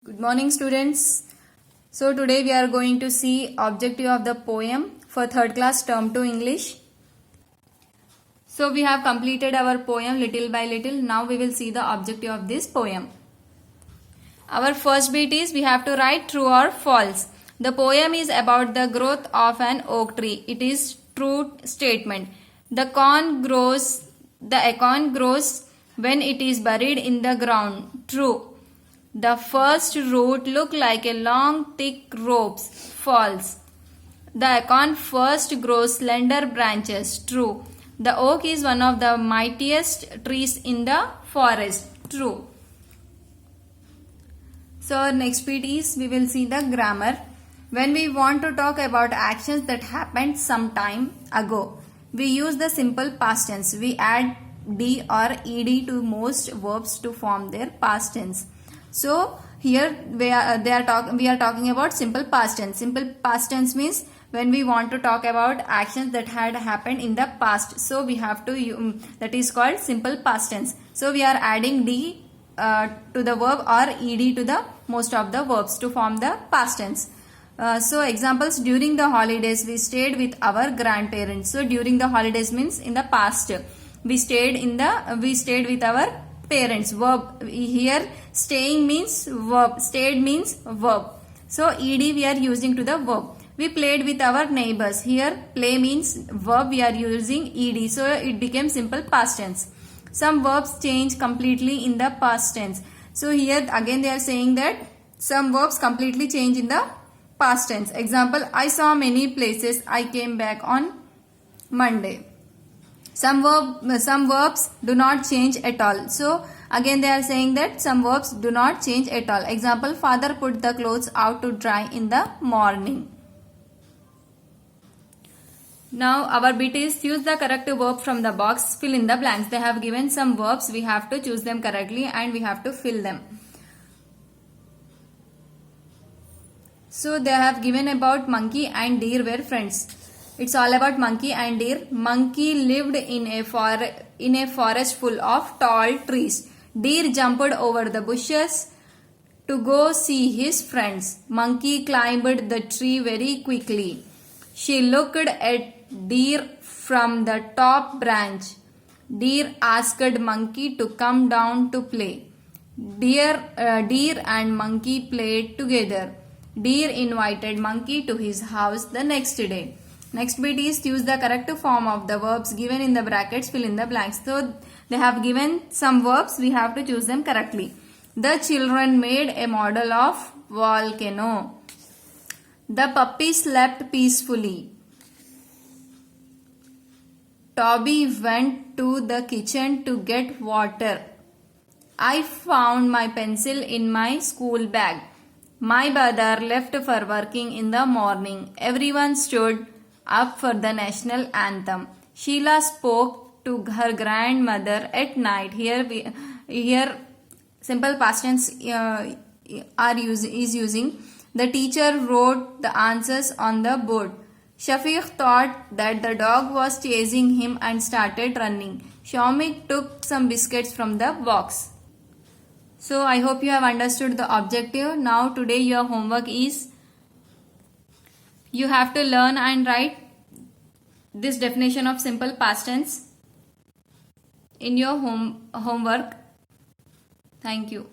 Good morning students. So today we are going to see objective of the poem for third class term 2 English. So we have completed our poem little by little. Now we will see the objective of this poem. Our first bit is we have to write true or false. The poem is about the growth of an oak tree. It is true statement. The acorn grows when it is buried in the ground. True. The first root look like a long thick ropes. False. The acorn first grows slender branches. True. The oak is one of the mightiest trees in the forest. True. So our next bit is we will see the grammar. When we want to talk about actions that happened some time ago, we use the simple past tense. We add d or ed to most verbs to form their past tense. So here we are talking about simple past tense. Simple past tense means when we want to talk about actions that had happened in the past. So we have to that is called simple past tense. So we are adding d to the verb or ed to the most of the verbs to form the past tense. So examples: during the holidays we stayed with our grandparents. So during the holidays means in the past. We stayed with our parents. Verb here, staying means verb, stayed means verb. So ed we are using to the verb. We played with our neighbors. Here play means verb, we are using ed. So it became simple past tense. Some verbs change completely in the past tense. So here again they are saying that some verbs completely change in the past tense. Example: I saw many places. I came back on Monday. Some verbs do not change at all. So again they are saying that some verbs do not change at all. Example: father put the clothes out to dry in the morning. Now our bit is use the correct verb from the box, fill in the blanks. They have given some verbs, we have to choose them correctly and we have to fill them. So they have given about monkey and deer were friends. It's all about monkey and deer. Monkey lived in a forest full of tall trees. Deer jumped over the bushes to go see his friends. Monkey climbed the tree very quickly. She looked at deer from the top branch. Deer asked monkey to come down to play. Deer and monkey played together. Deer invited monkey to his house the next day. Next bit is use the correct form of the verbs given in the brackets, fill in the blanks. So they have given some verbs, we have to choose them correctly. The children made a model of volcano. The puppy slept peacefully. Toby went to the kitchen to get water. I found my pencil in my school bag. My brother left for working in the morning. Everyone stood up for the national anthem. Sheila spoke to her grandmother at night. Here simple past tense is using. The teacher wrote the answers on the board. Shafiq thought that the dog was chasing him and started running. Shomik took some biscuits from the box. So I hope you have understood the objective. Now today your homework is you have to learn and write this definition of simple past tense in your homework. Thank you.